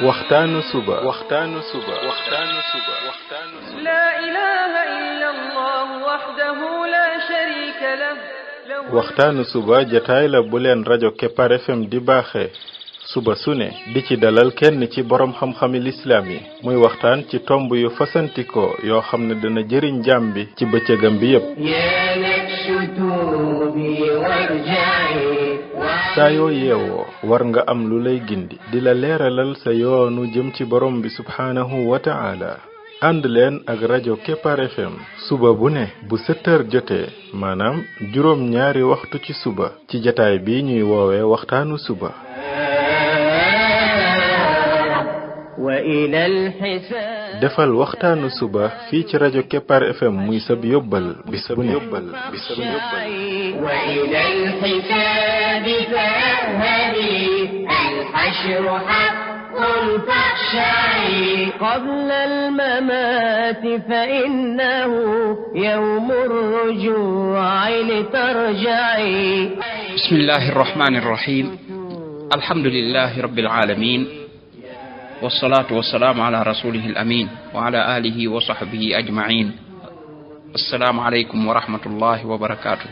waxtaanu suba لا إله إلا الله وحده لا شريك له waxtaanu suba jataay la bu leen rajo Kepar FM di baaxee suba su ne di ci dalal kenn ci borom xam-xami lislaam yi muy waxtaan ci tomb yu fasantikoo yoo xam ne dana jëriñ jaam bi ci bëccëgam bi yépp saa yoo yeewoo war nga am lu lay gindi di la leeralal sa yoonu jëm ci borom bi subhaanahu wa ta'ala ànd leen ak rajo Kepar FM suba bu ne bu 7 heures jotee maanaam juróom ñaari waxtu ci suba ci jataay bi ñuy woowee waxtaanu suba defal waxtaanu suba fii ci rajo Kepar FM muy sab yóbbal bis bu ne قبل الممات فإنه يوم الرجوع لترجعي بسم الله الرحمن الرحيم الحمد لله رب العالمين والصلاة والسلام على رسوله الأمين وعلى آله وصحبه أجمعين السلام عليكم ورحمة الله وبركاته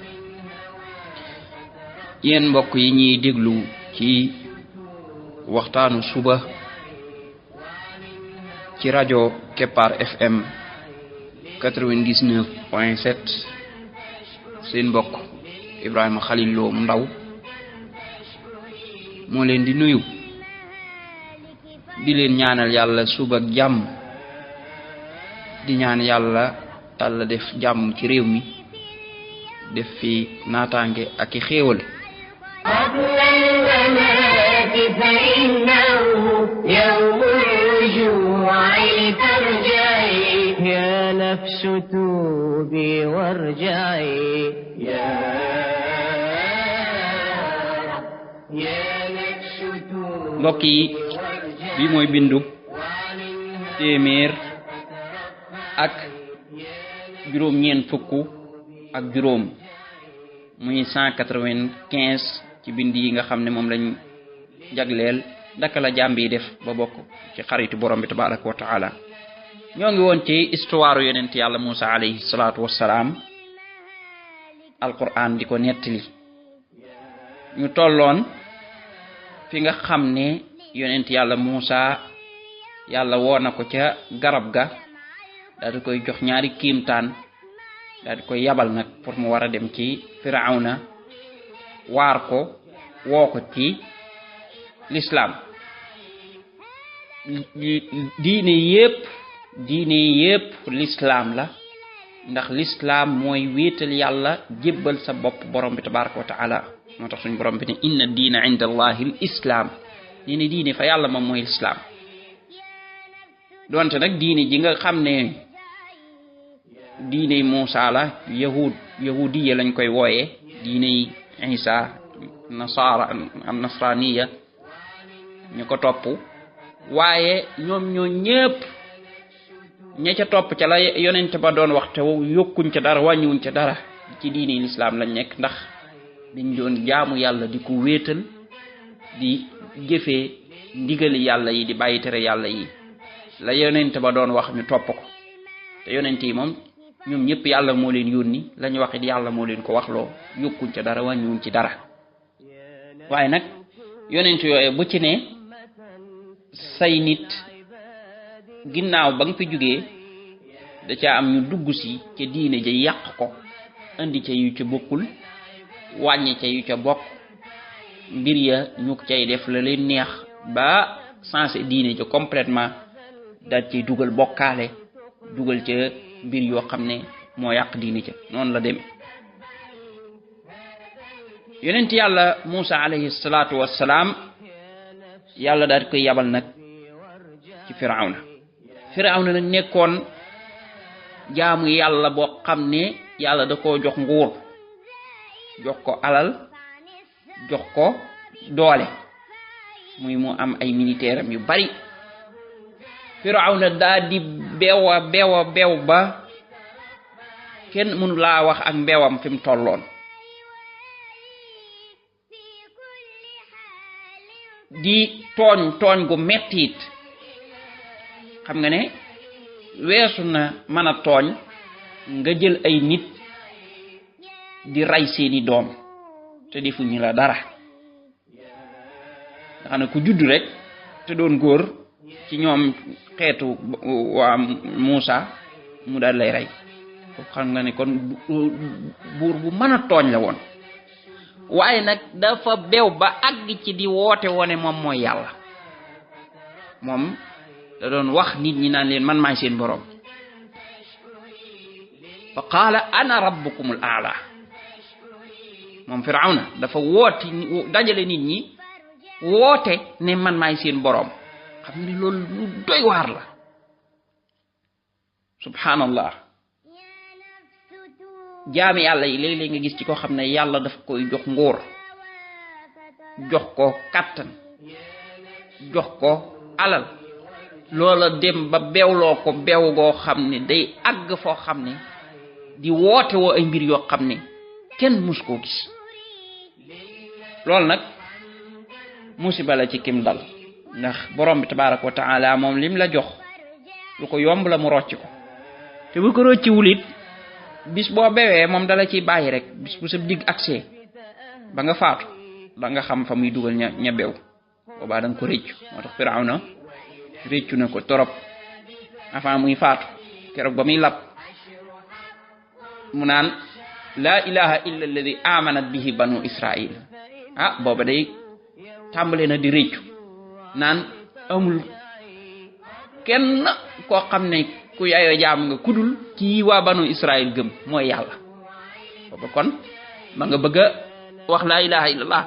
yéen mbokk yi ñuy déglu ci waxtaanu suba ci rajo Kepar FM 99.7 seen mbokk Ibrahima Khalil Lo Ndaw moo leen di nuyu di leen ñaanal yàlla suba ak jàmm di ñaan yàlla Yàlla def jàmm ci réew mi def fi naataange ak i xéewal فإنه يوم الرجوع لترجعي يا نفس توبي وارجعي يا نفس توبي mbokk yi bi mooy bindu téeméer ak juróom ñeent fukk ak juróom muy 195 ci bind yi nga xam ne moom lañ jagleel ndaka la jaam bi def ba bokk ci xaritu borom bi tabaraka wa taala ñoo ngi woon ci histoire yonent yàlla Musa alayhi salaatu wassalaam alquran di ko nettali ñu tolloon fi nga xam ne yonent yàlla Musa yàlla woo na ko ca garab ga daal di koy jox ñaari kiimtaan daal di koy yabal nag pour mu war a dem ci Firawna waar ko woo ko ci l'islam diine yépp l'islam la ndax l'islam mooy wéetal yàlla jébbal sa bopp borom bi tabaraka wa taala moo tax suñu borom bi ne inna diina inda allahi l islam ne diine fa yàlla moom mooy l'islam donte nag diine ji nga xam ne diine Muusa la yahudiya lañ koy wooyee diine Isa nasraniya ñu ko topp waaye ñoom ñoo ñépp ña ca topp ca la yonent ba doon wax te yokkuñ ca dara wàññiwuñ ca dara ci diine l'islam lañ nekk ndax dañ doon jaamu yàlla di ko wéetal di jëfee ndigali yàlla yi di bàyyi tere yàlla yi la yonent ba doon wax ñu topp ko te yonent yi moom ñoom ñëpp yàlla moo leen yónni lañu wax it yàlla moo leen ko waxloo yokkuñ ca dara wàññiwuñ ci dara waaye nag yonent yooyu bu ci ne say nit ginnaaw ba nga fi jógee da ca am ñu dugg si ca diine ja yàq ko indi ca yu ca bokkul wàññi ca yu ca bokk mbir ya ñu cay def la leen neex ba sensé diine ja complètement daal ci dugal bokkaale dugal ca mbir yoo xam ne moo yàq diine ca noonu la demee yonent yàlla Musa alayhi salaatu wassalaam yàlla daal koy yabal nag ci Firawna nag nekkoon jaamu yàlla boo xam ne yàlla da koo jox nguur jox ko alal jox ko doole muy mu am ay militaire am yu bari Firawna daal di beew ba kenn mënu laa wax ak mbewam fi mu tolloon di tooñ gu mettit xam nga ne weesu na mën a tooñ nga jël ay nit di rey seeni doom te defuñu la dara nga xam ne ku judd rek te doon góor ci ñoom xeetu waa Muusa mu daal lay rey foofu xam nga ne kon buur bu mën a tooñ la woon waaye nag dafa bew ba àgg ci di woote wone moom mooy yàlla moom da doon wax nit ñi naan leen man maay seen borom fa qaala ana rabbukumul aala moom Firawna dafa woote dajale nit ñi woote ne man maay seen borom xam nga ni loolu lu doy waar la subhanallah jaami yàlla yi léeg-léeg nga gis ci ko xam ne yàlla daf koy jox nguur jox ko kàttan jox ko alal loola dem ba bewloo ko bew goo xam ne day àgg foo xam ne di woote woo ay mbir yoo xam ne kenn mus koo gis loolu nag musiba la ci kim dal ndax borom bi tabaraka wa taala moom lim la jox lu ko yomb la mu rocc ko te bu ko rocci wulit bis boo bewee moom dala ciy bàyyi rek bis bu sa digg accès ba nga faatu da nga xam fa muy dugal ña bew boobaa da nga ko réccu moo tax Firawna réccu na ko torop avant muy faatu keroog ba muy lab mu naan la ilaha illa alladi amanat bihi banu israil booba day tàmbale na di réccu naan amul kenn koo xam ne ku yaayoo jaam nga kudul ci waa banu israil gëm mooy yàlla booba kon ma nga bëgg a wax la ilaha illallah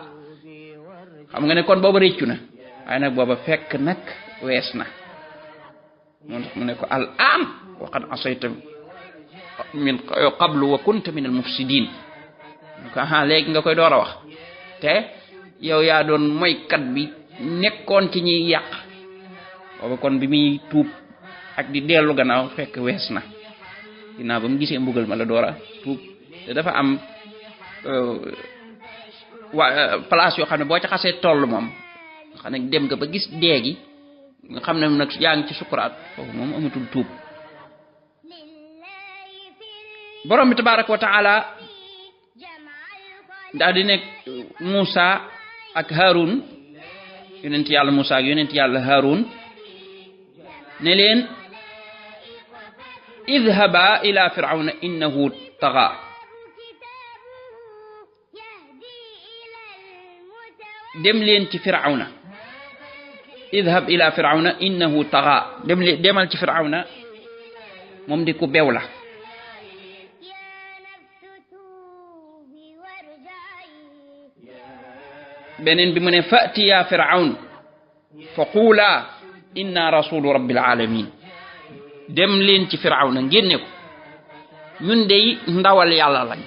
xam nga ne kon booba réccu na waaye nag booba fekk nag wees na moo tax mu ne ko al an wa qad asayta min qablu wa kunta min al mufsidin ko léegi nga koy door a wax te yow yaa doon moykat bi nekkoon ci ñuy yàq booba kon bi muy tuub ak di dellu gannaaw fekk wees na ginnaaw ba mu gisee mbugal ma la door a tuub te dafa am place yoo xam ne boo ci xasee toll moom nga xam ne dem nga ba gis dee gi nga xam ne nag yaa ngi ci sukuraat foofu moom amatul tuub borom bi tabaraka wa taala daal di nekk Muusa ak Haarun yonent yàlla Muusa ak yonent yàlla Haarun ne leen idhaba ila firawna innahu taga dem leen ci firawna idhab ila firawna innahu taga demal ci firawna moom di ku bew la beneen bi mu ne fa'ti ya firawn fa qula inna rasulu rabbil alamin dem leen ci firawna ngeen ne ko ñun dey ndawal yàlla lañ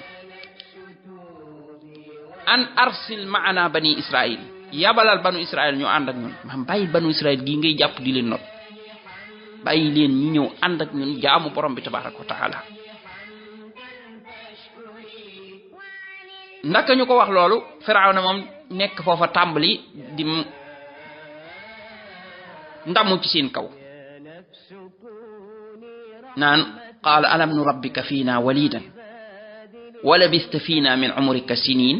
an arsil ma'ana bani israil yabalal banu israil ñu ànd ak ñun maam bàyyi banu israil gi ngay jàpp di leen not bàyyi leen ñu ñëw ànd ak ñun jaamu borom bi tabaraka wa taala ndaka ñu ko wax loolu firawna moom nekk foofa tàmbali di ndamu ci seen kaw naan qaala alam nurabbika fiina walidan wa labista fiina min umrika sinin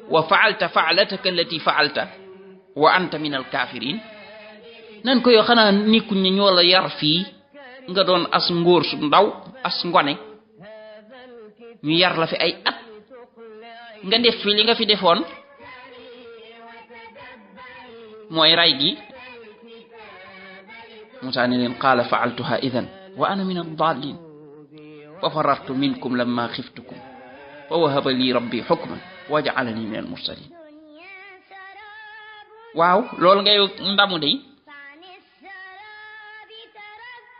wa fa'alta fa'lataka allati fa'alta wa anta min alkafirin nan ko yoo xanaa nikkuñ ne ñoo la yar fii nga doon as ngóor su ndaw as ngone ñu yar la fi ay at nga def fi li nga fi defoon mooy ray gi Musa ne leen qaala fa'altuha idhan wa ana min ad-dallin wa farartu minkum lamma khiftukum wa wahaba li rabbi hukman wa ja'alani min al-mursalin waaw loolu ngay ndamu de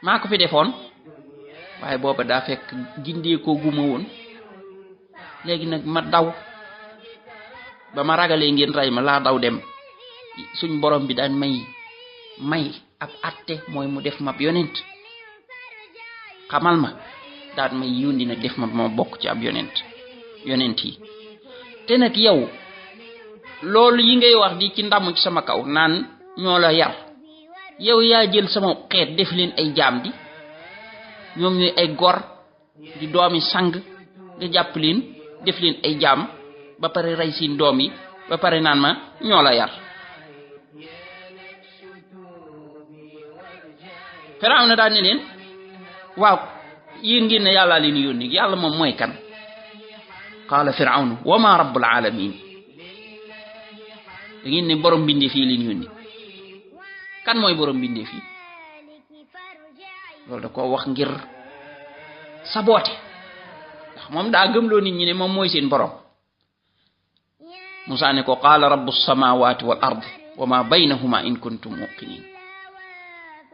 maa ko fi defoon waaye booba daa fekk gindee ko guma woon léegi nag ma daw ba ma ragalee ngeen ray ma laa daw dem suñ borom bi daan may ab atte mooy mu def ma yonent xamal ma daan may yónni nag def ma bokk ci ab yonent yi te nag yow loolu yi ngay wax di ci ndamu ci sama kaw naan ñoo la yar yow yaa jël sama xeet def leen ay jaam di ñoom ñooy ay gor di doomi sang nga jàpp leen def leen ay jaam ba pare rey seen doom yi ba pare naan ma ñoo la yar Firawna daal ne leen waaw yéen ngeen ne yàllaa leen yónni yàlla moom mooy kan qaala Firawnu wa ma rabbul alamin da ngeen ne borom bindee fii leen yónni kan mooy borom bindee fii loolu da ko wax ngir saboote ndax moom daa gëmloo nit ñi ne moom mooy seen borom Musaa ne ko qaala rabbus samawati wal ard wa ma baynahuma in kuntum muqinin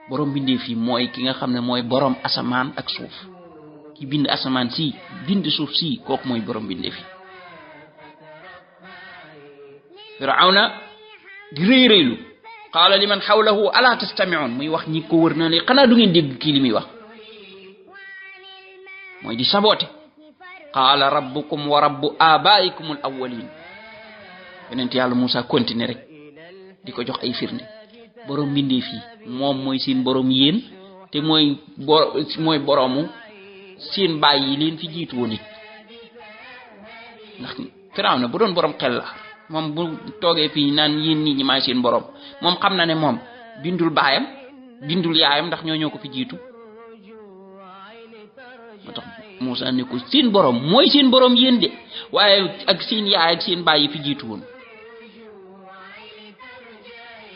borom bindee fii mooy ki nga xam ne mooy borom asamaan ak suuf ki bind asamaan si bind suuf si kooku mooy borom bindee fii Firawna di rëy rëylu qaala liman hawlahu ala tastami'un muy wax ñi ko wër na le xanaa du ngeen dégg kii li muy wax mooy di saboote qaala rabbukum wa rabbu abaikum al awwalin yonent yàlla Musaa continuer rek di ko jox ay firnde borom bindee fii moom mooy seen borom yéen te mooy boromu seen baay yi leen fi jiitu woon it ndax Firawna bu doon borom xel la moom bu toogee fii naan yéen nit ñi maay seen borom moom xam na ne moom bindul baayam bindul yaayam ndax ñoo ko fi jiitu moo tax Musaa ne ko seen borom mooy seen borom yéen de waaye ak seen yaay ak seen baay yi fi jiitu woon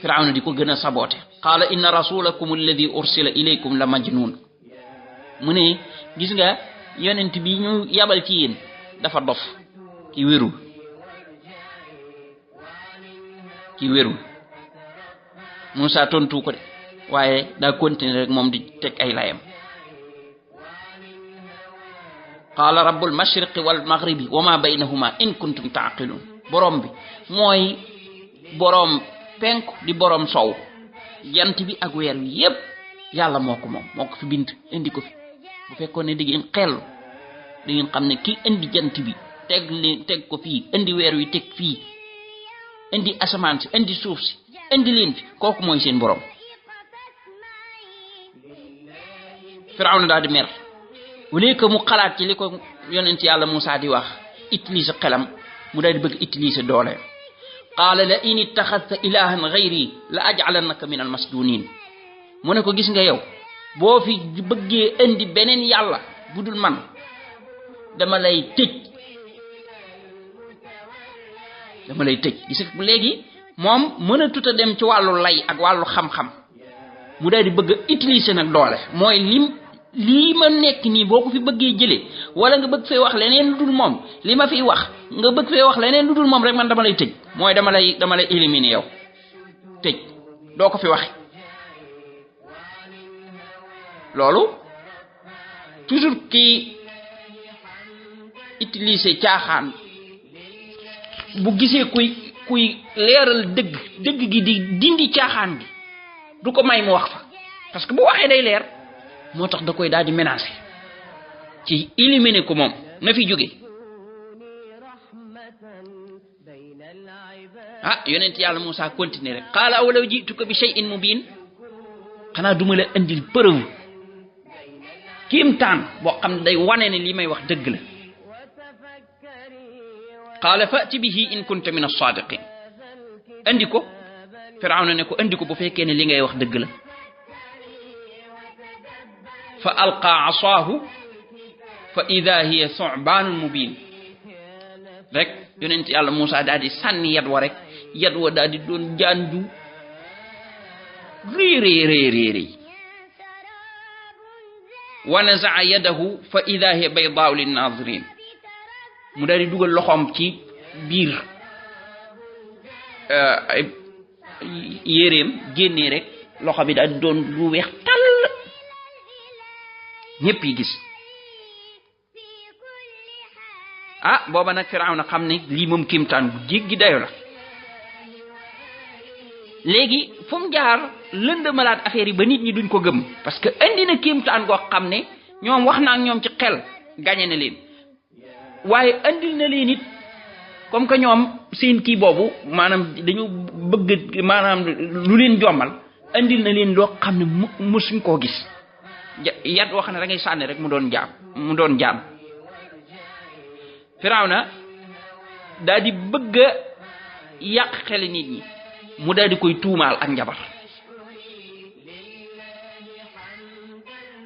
Firawna di ko gën a saboote qaala inna rasulakum alladhi ursila ilaykum la majnun mu ne gis nga yonent bi ñu yabal ci yéen dafa dof ki wérul Musaa tontu ko de waaye daa continuer rek moom di teg ay layam qaala rabbul mashriqi wal maghribi wa ma baynahuma in kuntum taqilun borom bi mooy borom penku di borom sow jant bi ak weer wi yépp yàlla moo ko moom moo ko fi bind indi ko fi bu fekkoon ne di ngeen xel da ngeen xam ne kii indi jant bi teg ko fii indi weer wi teg fii indi asamaan si indi suuf si indi leen fi kooku mooy seen borom Firawna daal di mer wala que mu xalaat ci li ko yonent yàlla Musaa di wax utiliser xelam mu daal di bëgg utiliser doole qaala la in ittaxadta ilahan ghayri la aj'alannaka min al masjunin mu ne ko gis nga yow boo fi bëggee indi beneen yàlla budul man dama lay tëj gis nga léegi moom mën a tuta dem ci wàllu lay ak wàllu xam-xam mu daal di bëgg a utiliser nag doole mooy lii ma nekk nii boo ko fi bëggee jëlee wala nga bëgg fee wax leneen lu dul moom li ma fiy wax nga bëgg fee wax leneen lu dul moom rek man dama lay tëj mooy dama lay éliminer yow tëj doo ko fi waxe loolu toujours kii utiliser caaxaan bu gisee kuy leeral dëgg gi di dindi caaxaan gi du ko may mu wax fa parce que bu waxee day leer moo tax da koy daal di menacer ci éliminer ko moom na fi jóge yonent yàlla Musaa continuer rek qaala awalaw ji'tuka bi shay'in mubin xanaa duma la indil preuve kéemtaan boo xam ne day wane ne li may wax dëgg la qaala fa'ti bihi in kunta min as-sadiqin andi ko Firawna ne ko andi ko bu fekkee ne li ngay wax dëgg la fa alqa asaahu fa idha hiya thu'banun mubin rek yonent yàlla Musaa daal di sànni yat wa rek yat wa daal di doon jaanju réeréeréeréeréy wa naza'a yadahu fa idha hiya baydaa'u lin-nazirin mu daal di dugal loxoom ci biir yéreem génnee rek loxo bi daal di doon lu weex tàll ñépp yi gis booba nag Firawna xam ne lii moom kéemtaan bu jéggi dayo la léegi fu mu jaar lëndëmalaat affaire yi ba nit ñi duñ ko gëm parce que indi na kéemtaan goo xam ne ñoom wax naa ak ñoom ci xel gañe na leen waaye andil na leen it comme que ñoom seen kii boobu maanaam dañu bëgg maanaam lu leen jommal andil na leen loo xam ne musuñ koo gis yat wax ne da ngay sànni rek mu doon jaan Firawna daal di bëgg a yàq xeli nit ñi mu daal di koy tuumaal ak njabar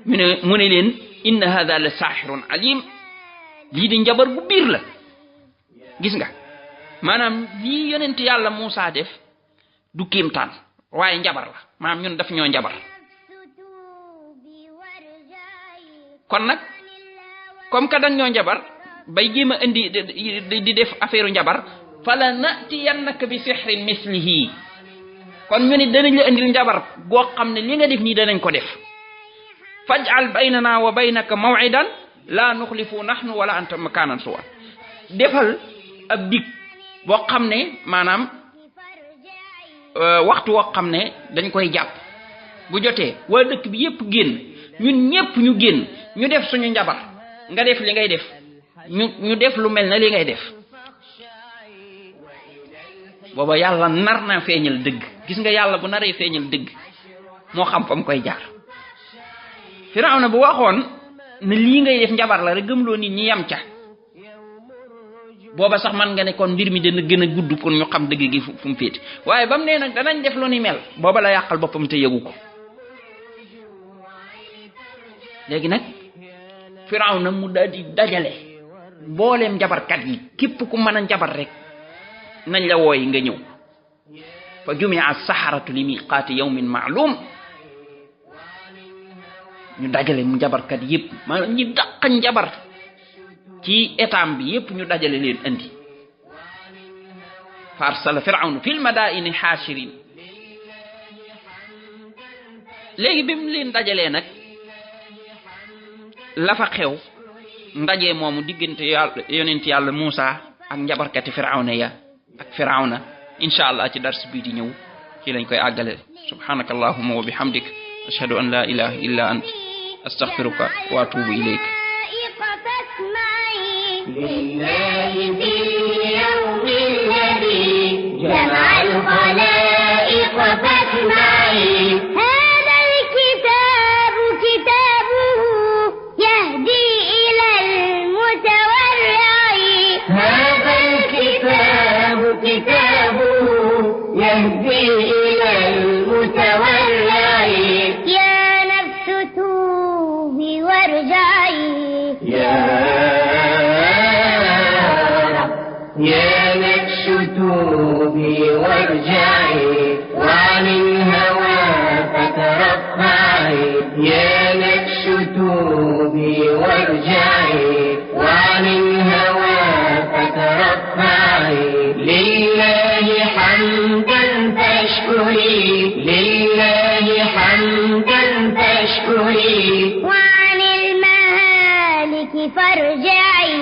mu ne leen inna hada la saaxirun alim lii di njabar bu biir la gis nga maanaam lii yonent yàlla Muusa def du kéemtaan waaye njabar la maanaam ñun daf ñoo njabar kon nag comme que dañ ñoo njabar bay jéem a indi di def affaire njabar fala natiyannaka bi sihrin mislihi kon ñu ni danañ la indil njabar goo xam ne li nga def nii danañ ko def faj'al baynana wa baynaka maw'idan la nuxlifu nahnu wala anta makanan suwa defal ab dig boo xam ne maanaam waxtu woo xam ne dañ koy jàpp bu jotee waa dëkk bi yépp génn ñun ñépp ñu génn ñu def suñu njabar nga def li ngay def ñu def lu mel na li ngay def booba yàlla nar naa feeñal dëgg gis nga yàlla bu naree feeñal dëgg moo xam fa mu koy jaar Firawna bu waxoon ne lii ngay def njabar la rek gëmloo nit ñi yam ca booba sax man nga ne kon mbir mi dana gën a gudd pour ñu xam dëgg gi fu mu féete waaye ba mu nee nag danañ def lu ni mel booba la yàqal boppam te yëgu ko léegi nag Firawna mu daal di dajale mbooleem njabarkat yi képp ku mën a njabar rek nañ la wooyi nga ñëw fa jumi'a as-saharatu li miqaati yawmin ma'lum ñu dajale mu njabarkat yépp maanaam ñi daq njabar ci étam bi yépp ñu dajale leen andi fa arsala Firawna fil madaini hashirin léegi bi mu leen dajalee nag la fa xew ndaje moomu diggante yàlla yonent yàlla Muusa ak njabarkati Firawna ya ak Firawna insha allah ci dars bii di ñëw ci lañ koy àggale subhanaka allahumma wa bihamdik ashhadu an la ilaha illa ant astaghfiruka wa atubu ilayk لله في اليوم الذي جمع الخلائق فاسمعي هذا الكتاب كتابه يهدي إلى المتورع هذا الكتاب كتابه يهدي إلى المتورع يا نفس توبي وارجعي يا نفس توبي وارجعي وعن الهوى فترفعي يا نفس توبي وارجعي وعن الهوى فترفعي لله حمدا فاشكري لله حمدا فاشكري وعن المهالك فارجعي